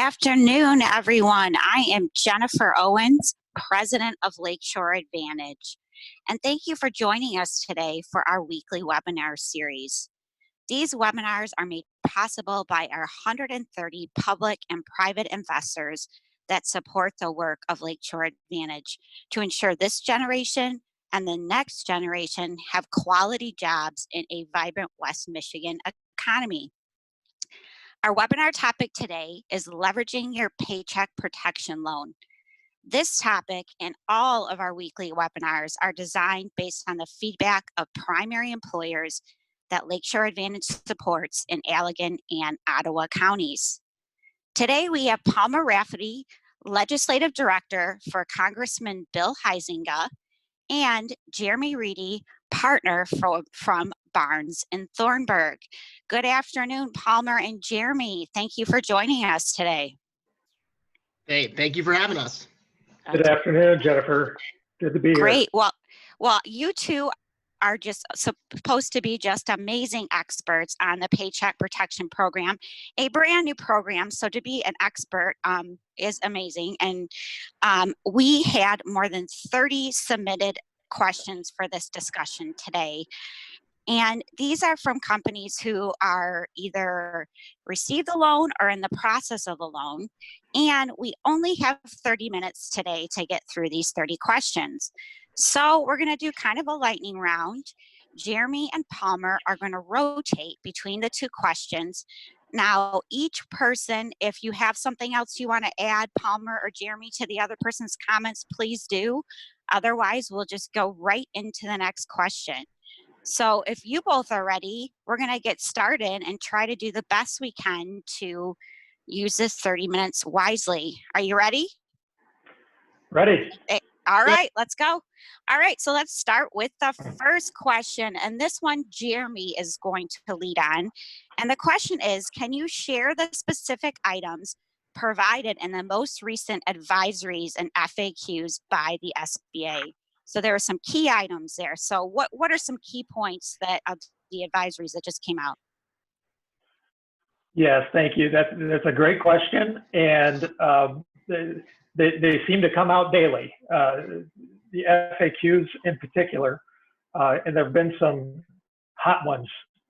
afternoon, everyone. I am Jennifer Owens, President of Lakeshore Advantage, and thank you for joining us today for our weekly webinar series. These webinars are made possible by our 130 public and private investors that support the work of Lakeshore Advantage to ensure this generation and the next generation have quality jobs in a vibrant West Michigan economy. Our webinar topic today is leveraging your Paycheck Protection Loan. This topic and all of our weekly webinars are designed based on the feedback of primary employers that Lakeshore Advantage supports in Allegan and Ottawa counties. Today we have Palmer Rafferty, Legislative Director for Congressman Bill Huizenga, and Jeremy Reidy, partner from Barnes and Thornburg. Good afternoon, Palmer and Jeremy. Thank you for joining us today. Hey, thank you for having us. Good afternoon, Jennifer. Good to be here. Great. Well, you two are just supposed to be just amazing experts on the Paycheck Protection Program, a brand new program. So to be an expert is amazing. And we had more than 30 submitted questions for this discussion today. And these are from companies who are either received the loan or in the process of a loan. And we only have 30 minutes today to get through these 30 questions. So we're going to do kind of a lightning round. Jeremy and Palmer are going to rotate between the two questions. Now, each person, if you have something else you want to add, Palmer or Jeremy, to the other person's comments, please do. Otherwise, we'll just go right into the next question. So if you both are ready, we're going to get started and try to do the best we can to use this 30 minutes wisely. Are you ready? Ready. All right, let's go. All right, so let's start with the first question. And this one, Jeremy is going to lead on. And the question is, can you share the specific items provided in the most recent advisories and FAQs by the SBA? So there are some key items there. So what are some key points that of the advisories that just came out? Yes, thank you. That's a great question. And they seem to come out daily, the FAQs in particular. And there have been some hot ones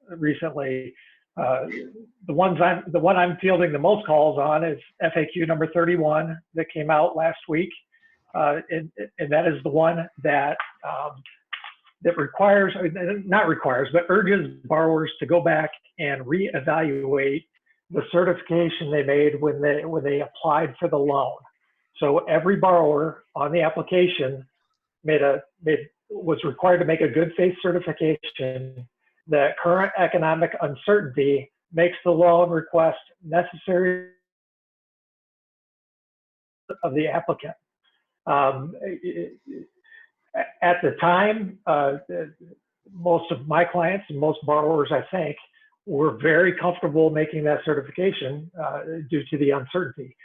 recently. The one I'm fielding the most calls on is FAQ number 31 that came out last week. And that is the one that requires, not requires, but urges borrowers to go back and reevaluate the certification they made when they applied for the loan. So every borrower on the application was required to make a good faith certification that current economic uncertainty makes the loan request necessary of the applicant. At the time, most of my clients and most borrowers, I think, were very comfortable making that certification due to the uncertainty.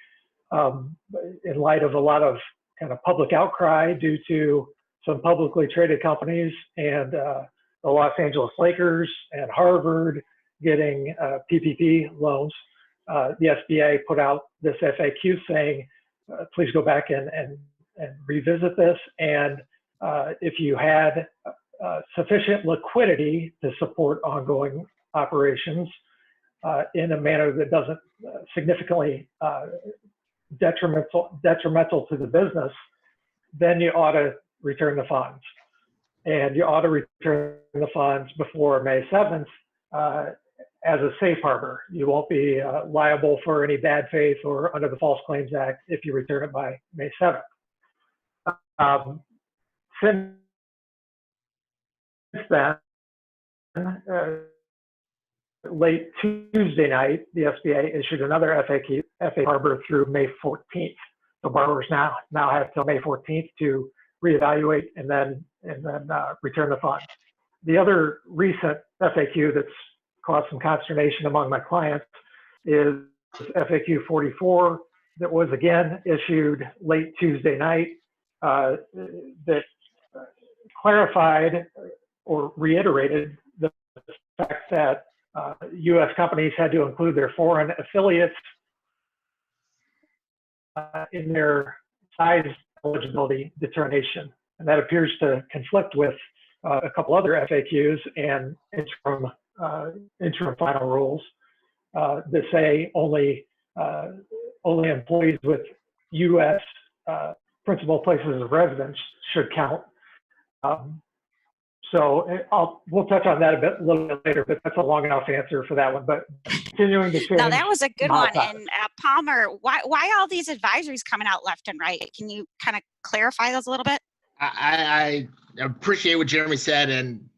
In light of a lot of kind of public outcry due to some publicly traded companies and the Los Angeles Lakers and Harvard getting PPP loans, the SBA put out this FAQ saying, please go back and revisit this. And if you had sufficient liquidity to support ongoing operations in a manner that doesn't significantly detrimental to the business, then you ought to return the funds. And you ought to return the funds before May 7th as a safe harbor. You won't be liable for any bad faith or under the False Claims Act if you return it by May 7th. Since then, late Tuesday night, the SBA issued another FAQ harbor through May 14th. So borrowers now have till May 14th to reevaluate and then return the funds. The other recent FAQ that's caused some consternation among my clients is FAQ 44 that was again issued late Tuesday night that clarified or reiterated the fact that U.S. companies had to include their foreign affiliates in their size eligibility determination. And that appears to conflict with a couple other FAQs and interim final rules that say only employees with U.S. Principal places of residence should count. So we'll touch on that a little bit later, but that's a long enough answer for that one. But continuing to change. Now that was a good one. And Palmer, why all these advisories coming out left and right? Can you kind of clarify those a little bit? I appreciate what Jeremy said, and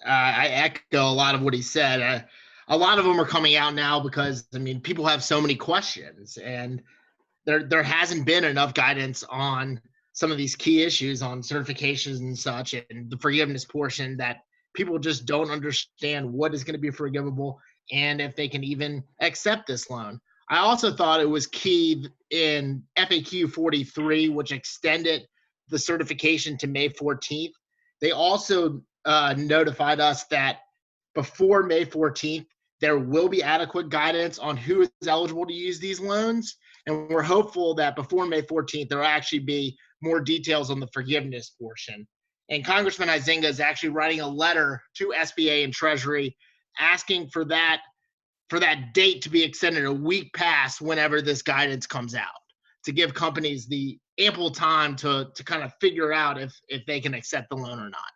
I echo a lot of what he said. A lot of them are coming out now because, I mean, people have so many questions, and there hasn't been enough guidance on some of these key issues on certifications and such, and the forgiveness portion, that people just don't understand what is going to be forgivable and if they can even accept this loan. I also thought it was key in FAQ 43, which extended the certification to May 14th. They also notified us that before May 14th, there will be adequate guidance on who is eligible to use these loans. And we're hopeful that before May 14th, there will actually be more details on the forgiveness portion. And Congressman Huizenga is actually writing a letter to SBA and Treasury asking for that date to be extended a week past whenever this guidance comes out, to give companies the ample time to kind of figure out if they can accept the loan or not.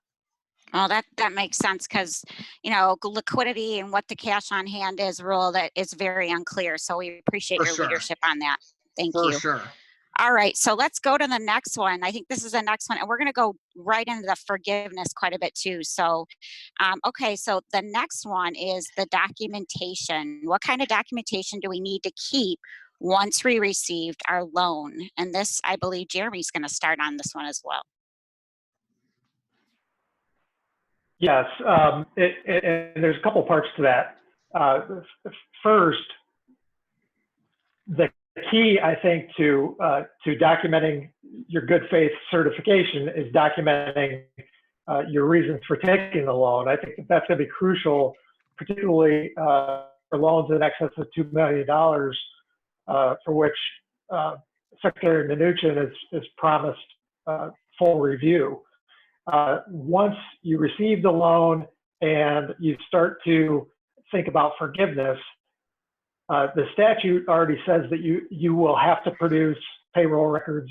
Well, that makes sense because, you know, liquidity and what the cash on hand is rule that is very unclear. So we appreciate your leadership on that. Thank you. For sure. All right, so let's go to the next one. I think this is the next one, and we're going to go right into the forgiveness quite a bit too. So, okay, so the next one is the documentation. What kind of documentation do we need to keep once we received our loan? And this, I believe Jeremy's going to start on this one as well. Yes, and there's a couple parts to that. First, the key, I think, to documenting your good faith certification is documenting your reasons for taking the loan. I think that's going to be crucial, particularly for loans in excess of $2 million, for which Secretary Mnuchin has promised full review. Once you receive the loan and you start to think about forgiveness, the statute already says that you will have to produce payroll records,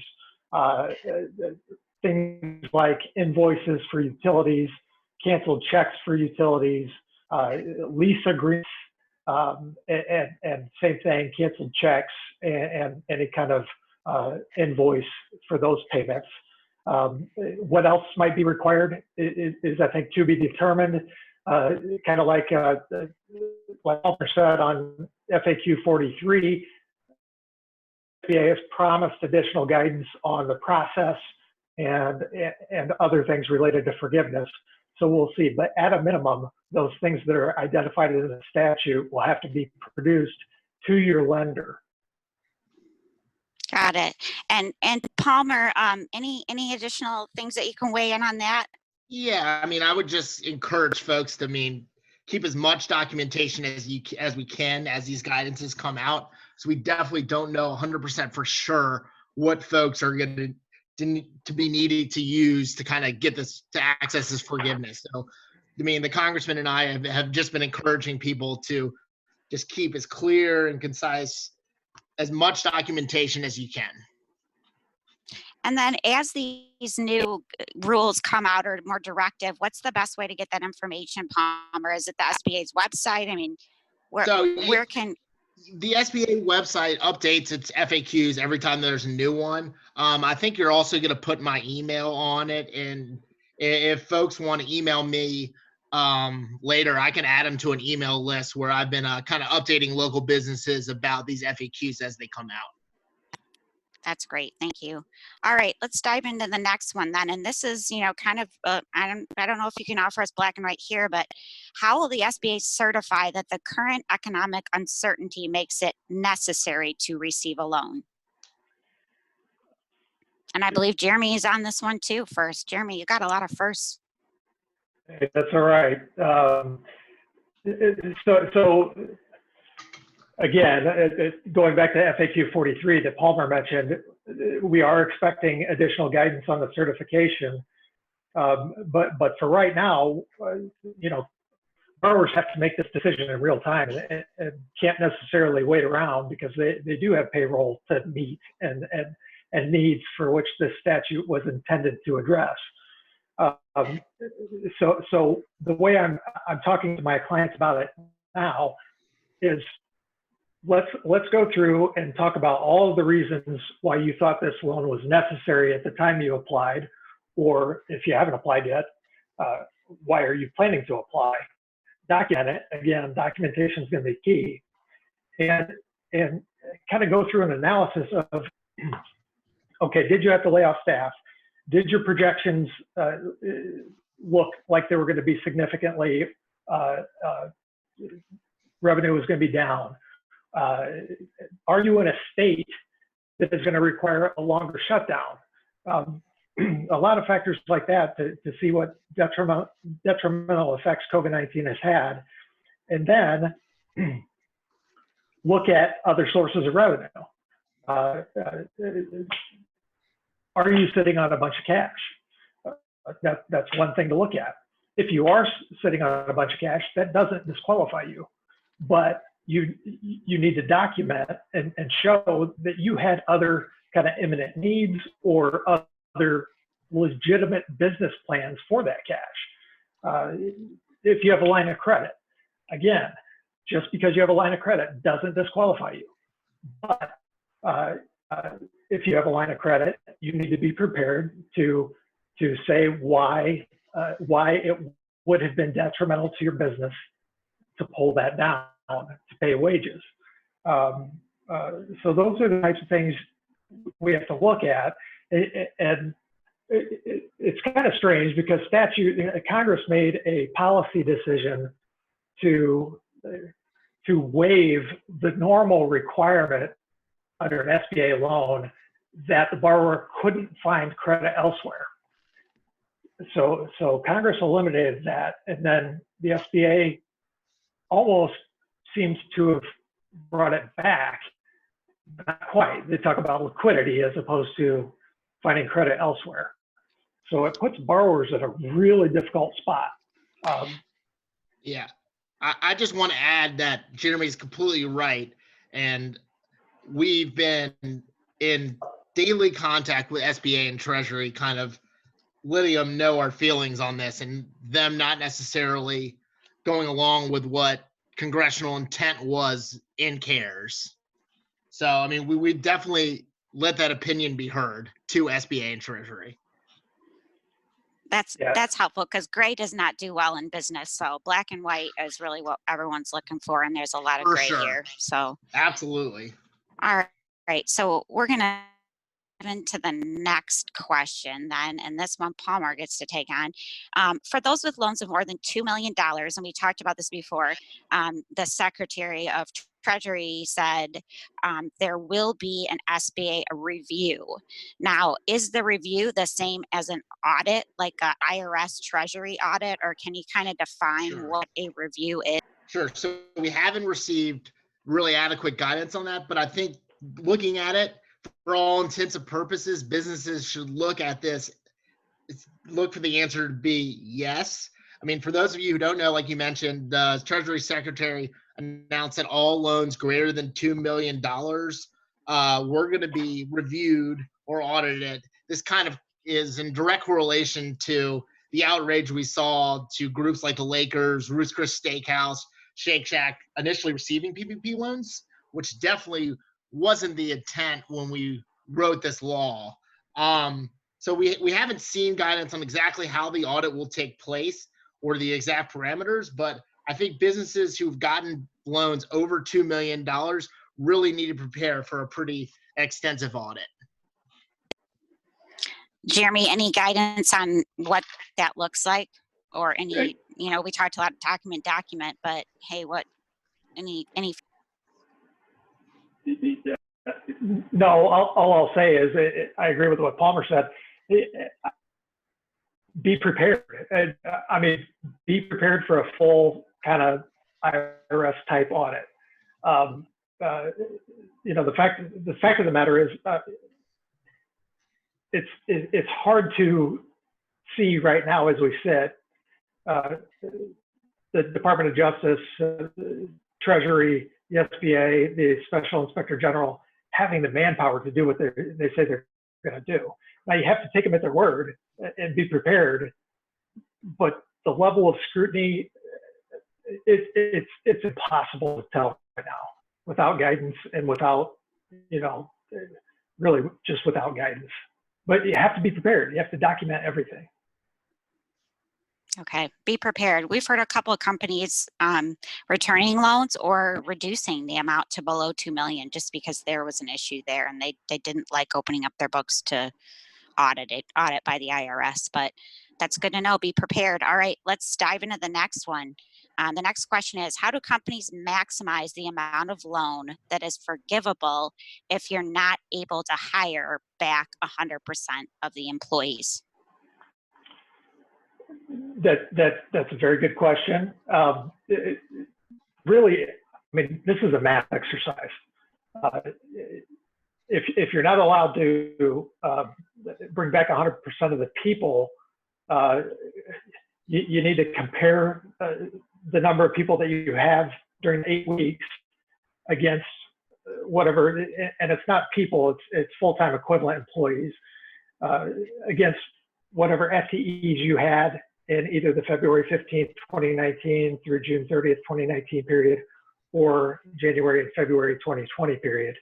things like invoices for utilities, canceled checks for utilities, lease agreements, and same thing, canceled checks and any kind of invoice for those payments. What else might be required is I think, to be determined, kind of like what Palmer said on FAQ 43, SBA has promised additional guidance on the process and other things related to forgiveness. So we'll see. But at a minimum, those things that are identified in the statute will have to be produced to your lender. Got it. And Palmer, any additional things that you can weigh in on that? Yeah, I mean, I would just encourage folks to, keep as much documentation as we can as these guidances come out. So we definitely don't know 100% for sure what folks are going to be needed to use to kind of get this, to access this forgiveness. So, the Congressman and I have just been encouraging people to just keep as clear and concise, as much documentation as you can. And then as these new rules come out or more directive, what's the best way to get that information, Palmer? Is it the SBA's website? Where can... The SBA website updates its FAQs every time there's a new one. I think you're also going to put my email on it. And if folks want to email me later, I can add them to an email list where I've been kind of updating local businesses about these FAQs as they come out. That's great. Thank you. All right, let's dive into the next one then. And this is, kind of, I don't know if you can offer us black and white here, but how will the SBA certify that the current economic uncertainty makes it necessary to receive a loan? And I believe Jeremy is on this one too first. Jeremy, you got a lot of firsts. That's all right. So again, going back to FAQ 43 that Palmer mentioned, we are expecting additional guidance on the certification. But for right now, borrowers have to make this decision in real time and can't necessarily wait around because they do have payroll to meet and needs for which this statute was intended to address. So the way I'm talking to my clients about it now is let's go through and talk about all of the reasons why you thought this loan was necessary at the time you applied, or if you haven't applied yet, why are you planning to apply? Document it. Again, documentation is going to be key, and kind of go through an analysis of, okay, did you have to lay off staff? Did your projections look like they were going to be significantly, revenue was going to be down? Are you in a state that is going to require a longer shutdown? A lot of factors like that to see what detrimental effects COVID-19 has had, and then look at other sources of revenue. Are you sitting on a bunch of cash? That's one thing to look at. If you are sitting on a bunch of cash, that doesn't disqualify you, but you need to document and show that you had other kind of imminent needs or other legitimate business plans for that cash. If you have a line of credit, again, just because you have a line of credit doesn't disqualify you. But if you have a line of credit, you need to be prepared to say why it would have been detrimental to your business to pull that down to pay wages. So those are the types of things we have to look at. And it's kind of strange because Congress made a policy decision to waive the normal requirement under an SBA loan that the borrower couldn't find credit elsewhere. So Congress eliminated that, and then the SBA almost seems to have brought it back. Not quite. They talk about liquidity as opposed to finding credit elsewhere. So it puts borrowers at a really difficult spot. Yeah, I just want to add that Jeremy's completely right. And we've been in daily contact with SBA and Treasury, kind of letting them know our feelings on this and them not necessarily going along with what congressional intent was in CARES. So, I mean, we definitely let that opinion be heard to SBA and Treasury. That's helpful because gray does not do well in business. So black and white is really what everyone's looking for, and there's a lot of gray here. So absolutely. All right. So we're gonna get into the next question then, and this one Palmer gets to take on. For those with loans of more than $2 million, and we talked about this before, the Secretary of Treasury said there will be an SBA review. Now, is the review the same as an audit, like a IRS Treasury audit, or can you kind of define what a review is? Sure. So we haven't received really adequate guidance on that, but I think looking at it, for all intents and purposes, businesses should look at this, look for the answer to be yes. I mean, for those of you who don't know, like you mentioned, the Treasury Secretary announced that all loans greater than $2 million were going to be reviewed or audited. This kind of is in direct correlation to the outrage we saw to groups like the Lakers, Ruth's Chris Steakhouse, Shake Shack initially receiving PPP loans, which definitely wasn't the intent when we wrote this law. So we haven't seen guidance on exactly how the audit will take place or the exact parameters, but I think businesses who've gotten loans over $2 million really need to prepare for a pretty extensive audit. Jeremy, any guidance on what that looks like, or any, we talked a lot of document, but hey, any? No, all I'll say is I agree with what Palmer said. Be prepared. I mean, be prepared for a full kind of IRS type audit. the fact of the matter is, it's hard to see right now as we sit. The Department of Justice, Treasury, the SBA, the Special Inspector General having the manpower to do what they say they're going to do. Now you have to take them at their word and be prepared, but the level of scrutiny, it's impossible to tell right now without guidance and without, really just without guidance. But you have to be prepared. You have to document everything. Okay, be prepared. We've heard a couple of companies returning loans or reducing the amount to below 2 million just because there was an issue there and they didn't like opening up their books to audit by the IRS. But that's good to know. Be prepared. All right, let's dive into the next one. The next question is, how do companies maximize the amount of loan that is forgivable if you're not able to hire back 100% of the employees? That's a very good question. Really, I mean, this is a math exercise. If you're not allowed to bring back 100% of the people, you need to compare the number of people that you have during 8 weeks against whatever, and it's not people, it's full-time equivalent employees, against whatever FTEs you had in either the February 15th, 2019 through June 30th, 2019 period, or January and February 2020 period,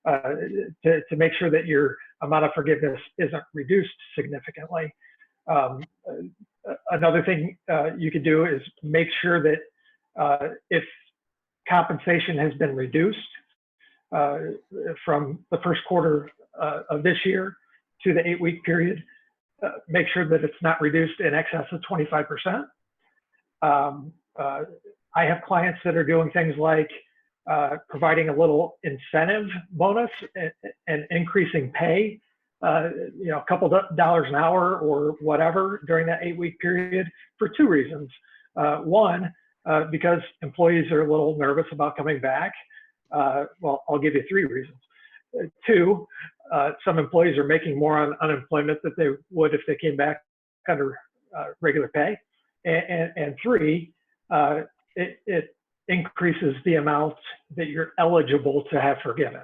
to make sure that your amount of forgiveness isn't reduced significantly. Another thing you could do is make sure that if compensation has been reduced from the first quarter of this year to the 8-week period, make sure that it's not reduced in excess of 25%. I have clients that are doing things like providing a little incentive bonus and increasing pay, a couple dollars an hour or whatever during that 8-week period for 2 reasons. One, because employees are a little nervous about coming back. Well, I'll give you 3 reasons. 2, some employees are making more on unemployment than they would if they came back under regular pay. And 3, it increases the amount that you're eligible to have forgiven.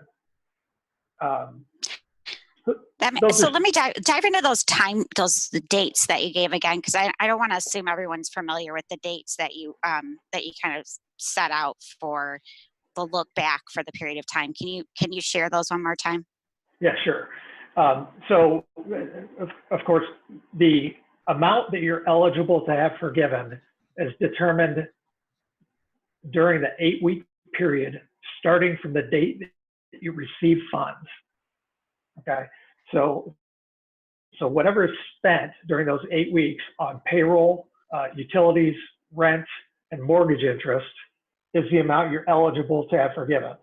So let me dive into those dates that you gave again, because I don't want to assume everyone's familiar with the dates that you kind of set out for the look back for the period of time. Can you share those one more time? Yeah, sure. So of course, the amount that you're eligible to have forgiven is determined during the 8-week period, starting from the date that you receive funds. Okay, so whatever is spent during those 8 weeks on payroll, utilities, rent, and mortgage interest is the amount you're eligible to have forgiven.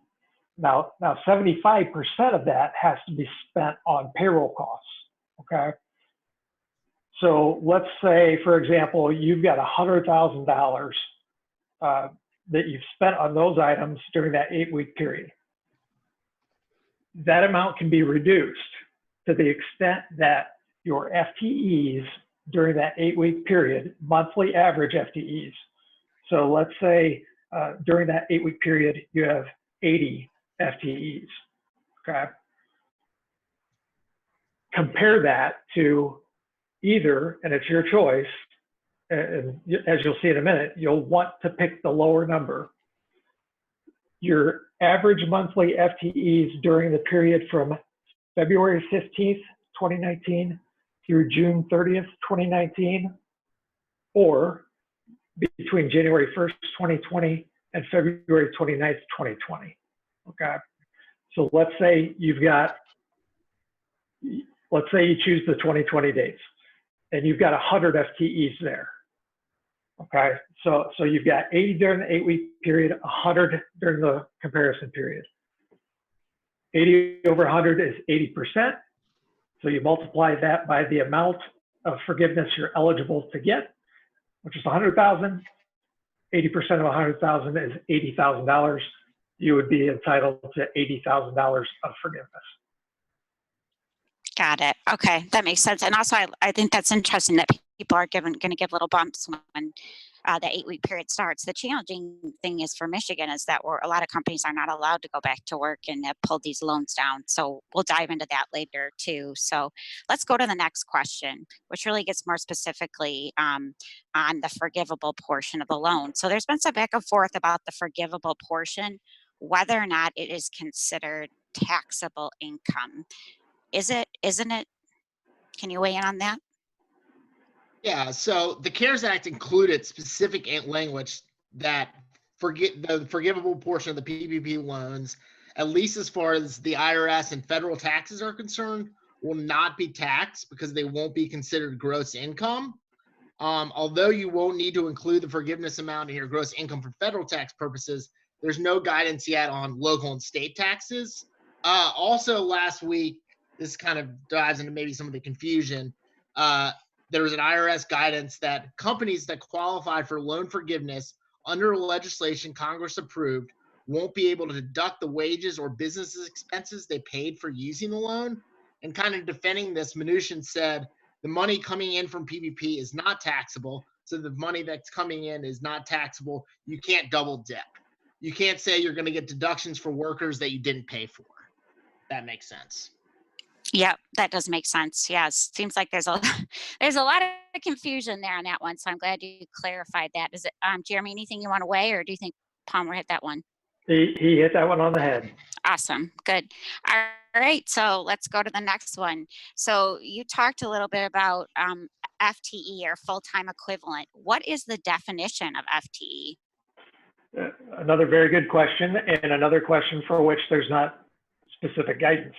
Now 75% of that has to be spent on payroll costs. Okay, so let's say, for example, you've got $100,000 that you've spent on those items during that 8-week period. That amount can be reduced to the extent that your FTEs during that 8-week period, monthly average FTEs. So let's say during that 8-week period, you have 80 FTEs, okay? Compare that to either, and it's your choice, and as you'll see in a minute, you'll want to pick the lower number. Your average monthly FTEs during the period from February 15th, 2019 through June 30th, 2019, or between January 1st, 2020 and February 29th, 2020. Okay, so let's say you choose the 2020 dates and you've got 100 FTEs there. Okay, so you've got 80 during the 8-week period, 100 during the comparison period. 80 over 100 is 80%. So you multiply that by the amount of forgiveness you're eligible to get, which is $100,000. 80% of $100,000 is $80,000. you would be entitled to $80,000 of forgiveness. Got it. Okay, that makes sense. And also, I think that's interesting that people are going to give little bumps when the 8-week period starts. The challenging thing is for Michigan is that a lot of companies are not allowed to go back to work and have pulled these loans down. So we'll dive into that later too. So let's go to the next question, which really gets more specifically on the forgivable portion of the loan. So there's been some back and forth about the forgivable portion, whether or not it is considered taxable income. Is it, isn't it? Can you weigh in on that? Yeah, so the CARES Act included specific language that the forgivable portion of the PPP loans, at least as far as the IRS and federal taxes are concerned, will not be taxed because they won't be considered gross income. Although you won't need to include the forgiveness amount in your gross income for federal tax purposes, there's no guidance yet on local and state taxes. Also last week, this kind of dives into maybe some of the confusion. There was an IRS guidance that companies that qualify for loan forgiveness under legislation Congress approved won't be able to deduct the wages or business expenses they paid for using the loan. And kind of defending this, Mnuchin said the money coming in from PPP is not taxable. So the money that's coming in is not taxable. You can't double dip. You can't say you're going to get deductions for workers that you didn't pay for. That makes sense. Yeah, that does make sense. Yes, seems like there's a lot of confusion there on that one. So I'm glad you clarified that. Is it, Jeremy, anything you want to weigh, or do you think Palmer hit that one? He hit that one on the head. Awesome, good. All right, so let's go to the next one. So you talked a little bit about FTE, or full-time equivalent. What is the definition of FTE? Another very good question, and another question for which there's not specific guidance.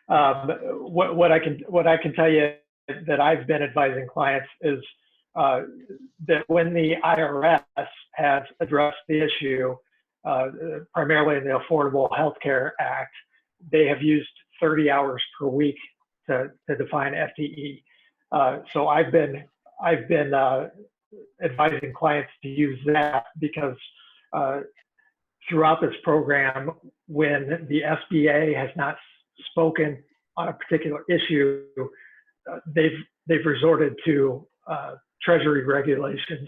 What I can tell you that I've been advising clients is that when the IRS has addressed the issue, primarily in the Affordable Health Care Act, they have used 30 hours per week to define FTE. So I've been advising clients to use that because throughout this program, when the SBA has not spoken on a particular issue, they've resorted to Treasury regulations,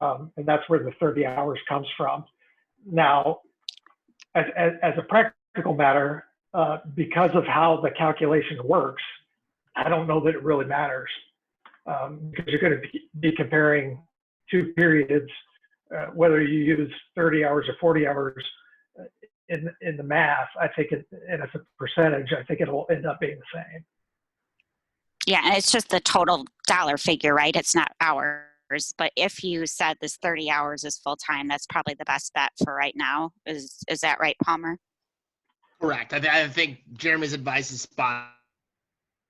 and that's where the 30 hours comes from. Now, as a practical matter, because of how the calculation works, I don't know that it really matters, because you're going to be comparing two periods, whether you use 30 hours or 40 hours. In the math, I think and as a percentage, I think it'll end up being the same. Yeah, and it's just the total dollar figure, right? It's not hours. But if you said this 30 hours is full-time, that's probably the best bet for right now. Is that right, Palmer? Correct. I think Jeremy's advice is spot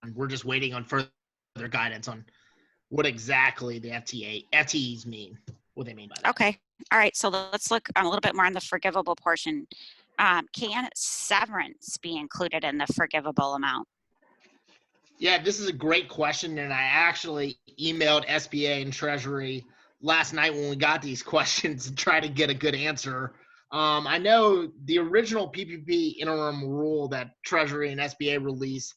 on. We're just waiting on further guidance on what exactly the FTEs mean, what they mean by that. Okay. All right. So let's look a little bit more on the forgivable portion. Can severance be included in the forgivable amount? Yeah, this is a great question, and I actually emailed SBA and Treasury last night when we got these questions to try to get a good answer. I know the original PPP interim rule that Treasury and SBA release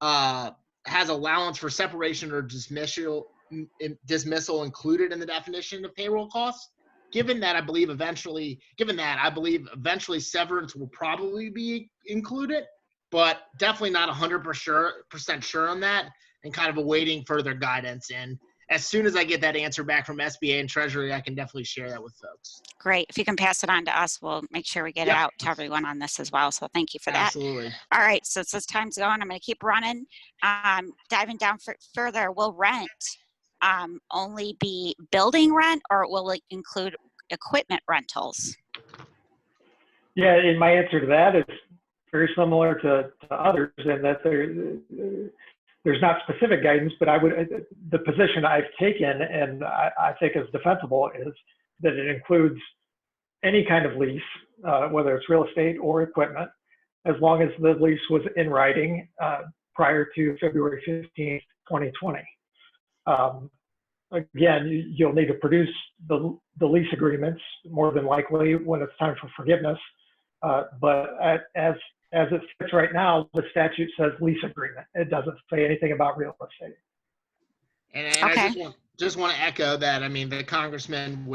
has allowance for separation or dismissal included in the definition of payroll costs. Given that, I believe eventually severance will probably be included, but definitely not 100% sure on that, and kind of awaiting further guidance. And as soon as I get that answer back from SBA and Treasury, I can definitely share that with folks. Great. If you can pass it on to us, we'll make sure we get it out to everyone on this as well. So thank you for that. Absolutely. All right. So since time's going, I'm going to keep running. Diving down further, will rent only be building rent, or will it include equipment rentals? Yeah, and my answer to that is very similar to others, in that there's not specific guidance, but the position I've taken, and I think is defensible, is that it includes any kind of lease, whether it's real estate or equipment, as long as the lease was in writing prior to February 15th, 2020. again, you'll need to produce the lease agreements more than likely when it's time for forgiveness. But as it sits right now, the statute says lease agreement. It doesn't say anything about real estate. And Okay. I just want to echo that. I mean, the congressman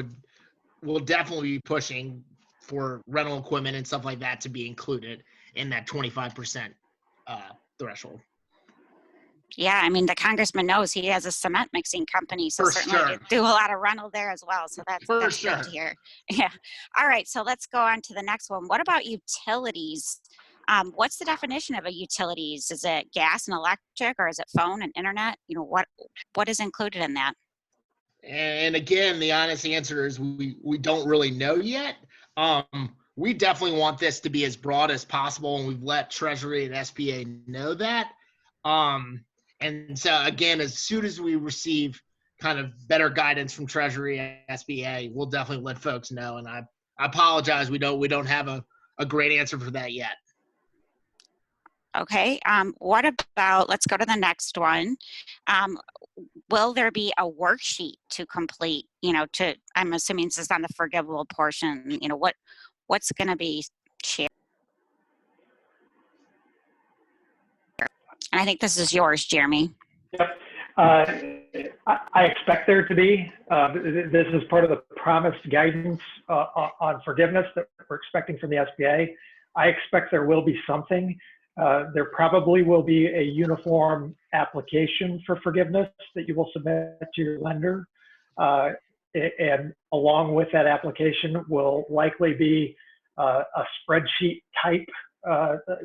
will definitely be pushing for rental equipment and stuff like that to be included in that 25% threshold. Yeah, I mean, the congressman knows he has a cement mixing company, so For certainly sure. they do a lot of rental there as well. So that's For good sure. to hear. Yeah. All right, so let's go on to the next one. What about utilities? What's the definition of a utilities? Is it gas and electric, or is it phone and internet? You know, what is included in that? And again, the honest answer is we don't really know yet. We definitely want this to be as broad as possible, and we've let Treasury and SBA know that. And so again, as soon as we receive kind of better guidance from Treasury and SBA, we'll definitely let folks know. And I apologize, we don't have a great answer for that yet. Okay. What about, let's go to the next one. Will there be a worksheet to complete, I'm assuming this is on the forgivable portion, what's going to be shared? And I think this is yours, Jeremy. Yep. I expect there to be. This is part of the promised guidance on forgiveness that we're expecting from the SBA. I expect there will be something. There probably will be a uniform application for forgiveness that you will submit to your lender. And along with that application will likely be a spreadsheet type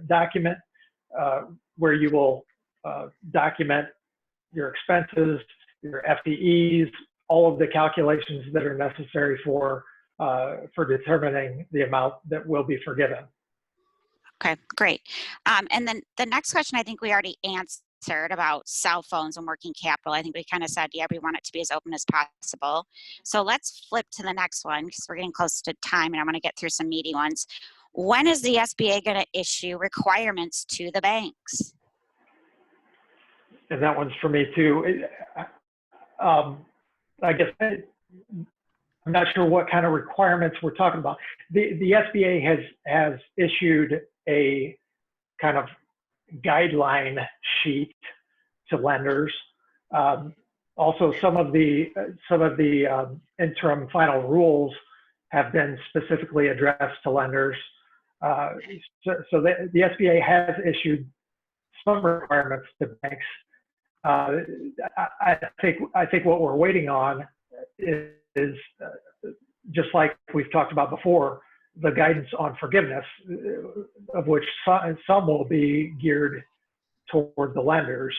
document where you will document your expenses, your FTEs, all of the calculations that are necessary for determining the amount that will be forgiven. Okay, great. And then the next question, I think we already answered about cell phones and working capital. I think we kind of said, yeah, we want it to be as open as possible. So let's flip to the next one because we're getting close to time and I want to get through some meaty ones. When is the SBA going to issue requirements to the banks? And that one's for me too. I guess I'm not sure what kind of requirements we're talking about. The SBA has issued a kind of guideline sheet to lenders. Also, some of the interim final rules have been specifically addressed to lenders. So the SBA has issued some requirements to banks. I think what we're waiting on is just like we've talked about before, the guidance on forgiveness, of which some will be geared toward the lenders.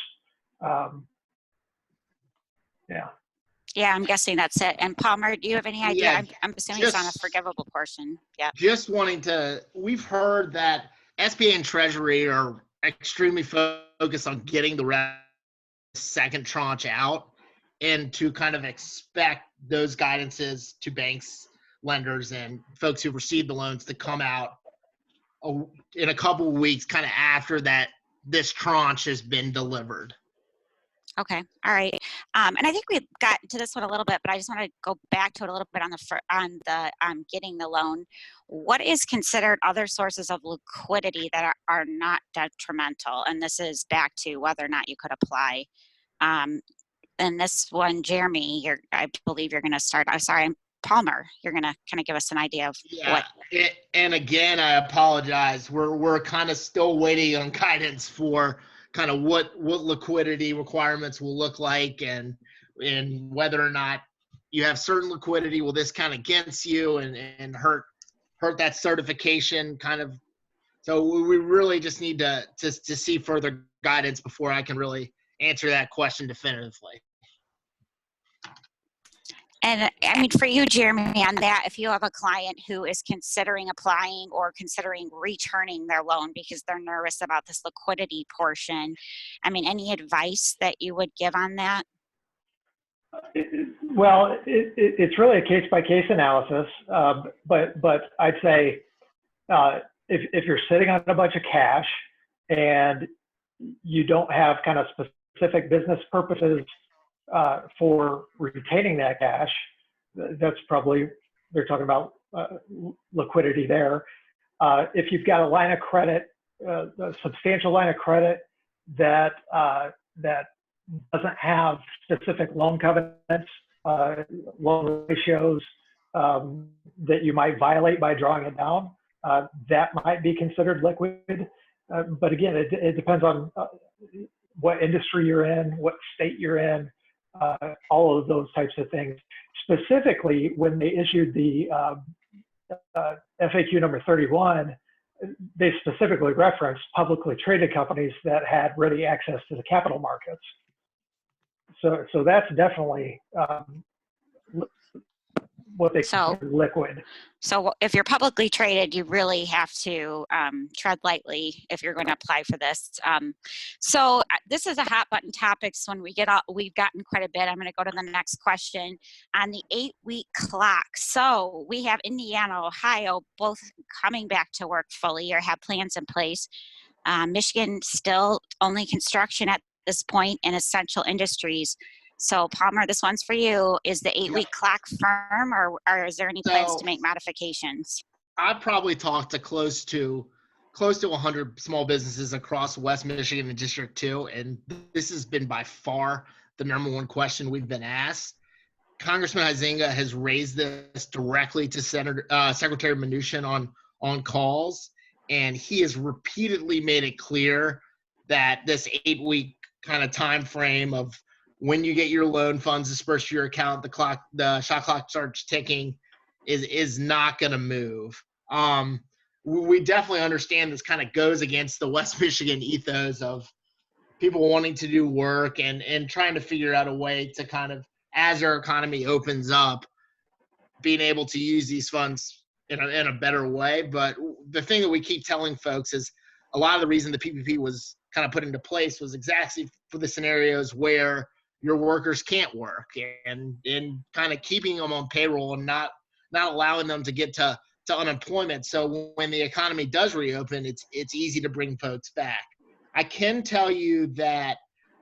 Yeah. Yeah, I'm guessing that's it. And Palmer, do you have any idea? Yeah, I'm assuming it's on a forgivable portion. Yeah. Just we've heard that SBA and Treasury are extremely focused on getting the second tranche out and to kind of expect those guidances to banks, lenders, and folks who received the loans to come out in a couple of weeks, kind of after that this tranche has been delivered. Okay. All right. And I think we've gotten to this one a little bit, but I just want to go back to it a little bit on the getting the loan. What is considered other sources of liquidity that are not detrimental? And this is back to whether or not you could apply. And this one, Jeremy, I believe you're going to start. I'm sorry, Palmer. You're going to kind of give us an idea of what. And again, I apologize. We're kind of still waiting on guidance for kind of what liquidity requirements will look like and whether or not you have certain liquidity, will this count against you and hurt that certification kind of. So we really just need to see further guidance before I can really answer that question definitively. And I mean, for you, Jeremy, on that, if you have a client who is considering applying or considering returning their loan because they're nervous about this liquidity portion, I mean, any advice that you would give on that? Well, it's really a case-by-case analysis, but I'd say if you're sitting on a bunch of cash and you don't have kind of specific business purposes for retaining that cash, that's probably, they're talking about liquidity there. If you've got a line of credit, a substantial line of credit that doesn't have specific loan covenants, loan ratios that you might violate by drawing it down, that might be considered liquid. But again, it depends on what industry you're in, what state you're in, all of those types of things. Specifically, when they issued the FAQ number 31, they specifically referenced publicly traded companies that had ready access to the capital markets. So that's definitely what they consider liquid. So if you're publicly traded, you really have to tread lightly if you're going to apply for this. So this is a hot button topic. So when we've gotten quite a bit. I'm going to go to the next question on the 8-week clock. So we have Indiana, Ohio, both coming back to work fully or have plans in place. Michigan still only construction at this point in essential industries. So Palmer, this one's for you. Is the 8-week clock firm, or is there any plans to make modifications? I've probably talked to close to 100 small businesses across West Michigan and District 2, and this has been by far the number one question we've been asked. Congressman Huizenga has raised this directly to Secretary Mnuchin on calls, and he has repeatedly made it clear that this 8-week kind of time frame of when you get your loan funds dispersed to your account, the shot clock starts ticking, is not going to move. We definitely understand this kind of goes against the West Michigan ethos of people wanting to do work and trying to figure out a way to kind of, as our economy opens up, being able to use these funds in a better way. But the thing that we keep telling folks is a lot of the reason the PPP was kind of put into place was exactly for the scenarios where your workers can't work and kind of keeping them on payroll and not allowing them to get to unemployment. So when the economy does reopen, it's easy to bring folks back. I can tell you that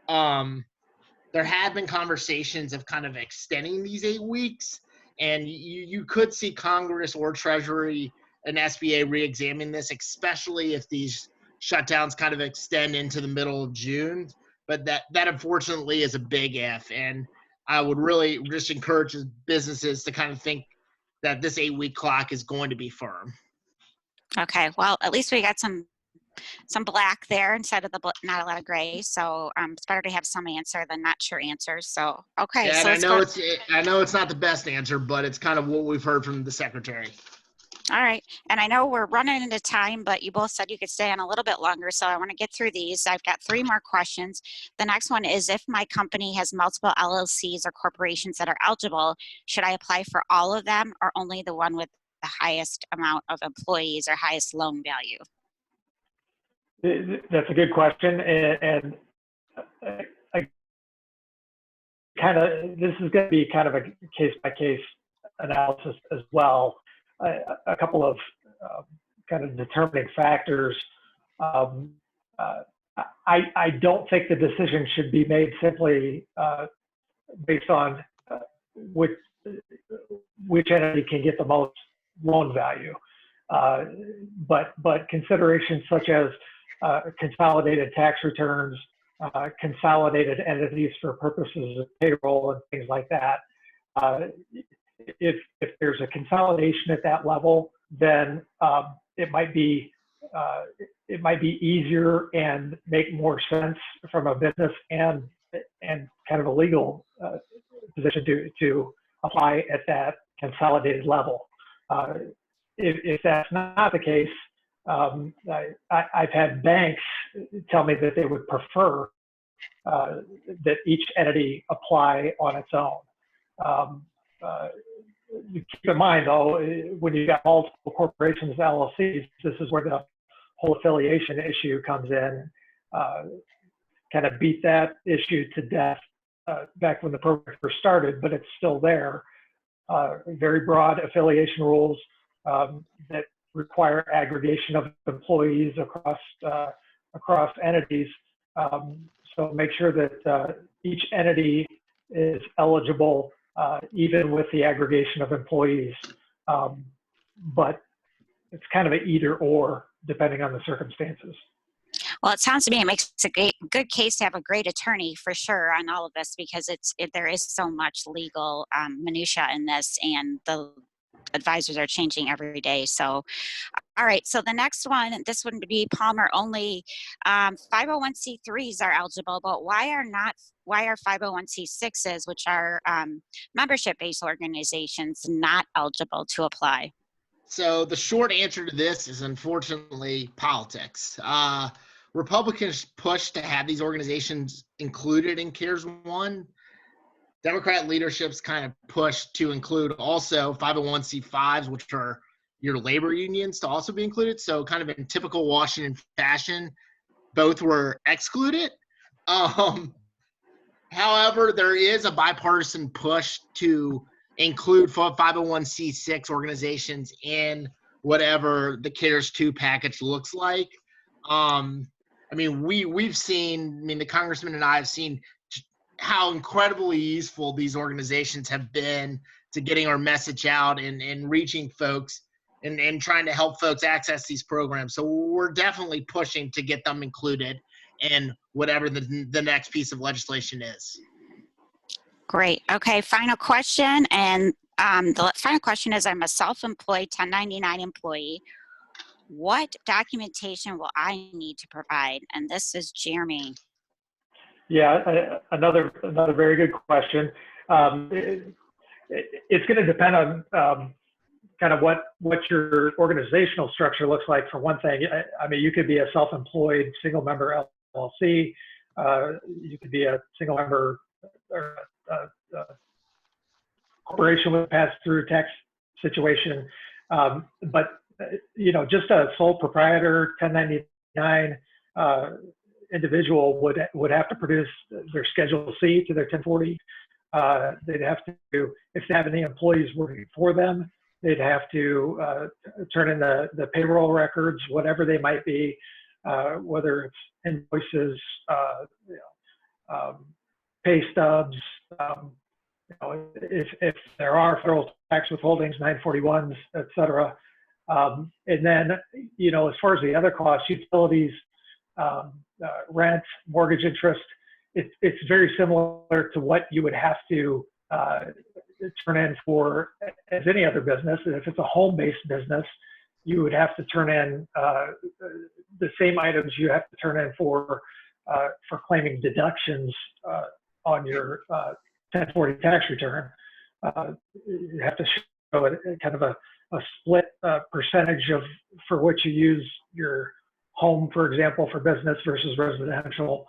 there have been conversations of kind of extending these 8 weeks, and you could see Congress or Treasury and SBA re-examine this, especially if these shutdowns kind of extend into the middle of June. But that unfortunately is a big if, and I would really just encourage businesses to kind of think that this 8-week clock is going to be firm. Okay, well, at least we got some black there instead of not a lot of gray. So it's better to have some answer than not sure answers. So okay, yeah, so and I know it's not the best answer, but it's kind of what we've heard from the secretary. All right, and I know we're running into time, but you both said you could stay on a little bit longer, so I want to get through these. I've got 3 more questions. The next one is, if my company has multiple LLCs or corporations that are eligible, should I apply for all of them or only the one with the highest amount of employees or highest loan value? That's a good question, and I this is going to be kind of a case-by-case analysis as well. A couple of kind of determining factors. I don't think the decision should be made simply based on which entity can get the most loan value, but considerations such as consolidated tax returns, consolidated entities for purposes of payroll and things like that. If there's a consolidation at that level, then it might be easier and make more sense from a business and kind of a legal position to apply at that consolidated level. If that's not the case, I've had banks tell me that they would prefer that each entity apply on its own. You keep in mind, though, when you've got multiple corporations, LLCs, this is where the whole affiliation issue comes in. Kind of beat that issue to death back when the program first started, but it's still there. Very broad affiliation rules that require aggregation of employees across entities. So make sure that each entity is eligible, even with the aggregation of employees. But it's kind of an either or depending on the circumstances. Well, it sounds to me it makes a good case to have a great attorney for sure on all of this, because there is so much legal minutia in this, and the advisors are changing every day. So, all right. So the next one, this would be Palmer only. 501c3s are eligible, but why are 501c6s, which are membership-based organizations, not eligible to apply? So the short answer to this is unfortunately politics. Republicans pushed to have these organizations included in CARES 1. Democrat leadership's kind of pushed to include also 501c5s, which are your labor unions, to also be included. So kind of in typical Washington fashion, both were excluded. However, there is a bipartisan push to include 501c6 organizations in whatever the CARES 2 package looks like. I mean, we've seen, I mean, the Congressman and I have seen how incredibly useful these organizations have been to getting our message out and reaching folks and trying to help folks access these programs. So we're definitely pushing to get them included in whatever the next piece of legislation is. Great. Okay, final question. And the final question is, I'm a self-employed 1099 employee. What documentation will I need to provide? And this is Jeremy. Yeah, another very good question. It's going to depend on kind of what your organizational structure looks like. For one thing, I mean, you could be a self-employed single member LLC. You could be a single member or corporation with a pass-through tax situation. But you know, just a sole proprietor 1099 individual would have to produce their Schedule C to their 1040. They'd have to, if they have any employees working for them, they'd have to turn in the payroll records, whatever they might be, whether it's invoices, pay stubs, you know, if there are federal tax withholdings, 941s, et cetera. And then, you know, as far as the other costs, utilities, rent, mortgage interest, it's very similar to what you would have to turn in for as any other business. And if it's a home-based business, you would have to turn in the same items you have to turn in for claiming deductions on your 1040 tax return. You have to show kind of a split percentage of for which you use your home, for example, for business versus residential,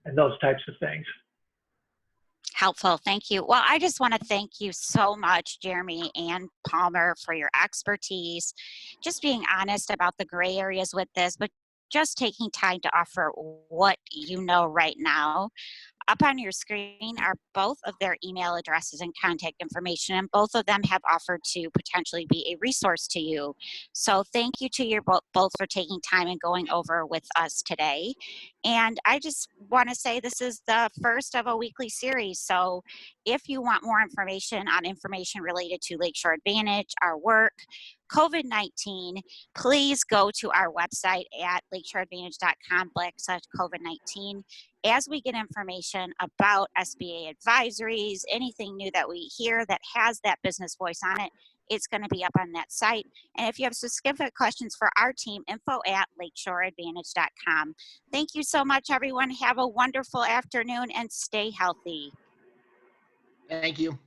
and those types of things. Helpful. Thank you. Well, I just want to thank you so much, Jeremy and Palmer, for your expertise, just being honest about the gray areas with this, but just taking time to offer what you know right now. Up on your screen are both of their email addresses and contact information, and both of them have offered to potentially be a resource to you. So thank you to you both for taking time and going over with us today. And I just want to say this is the first of a weekly series. So if you want more information related to Lakeshore Advantage, our work, COVID-19, please go to our website at lakeshoreadvantage.com/COVID-19. As we get information about SBA advisories, anything new that we hear that has that business voice on it, it's going to be up on that site. And if you have specific questions for our team, info@lakeshoreadvantage.com. Thank you so much, everyone. Have a wonderful afternoon and stay healthy. Thank you.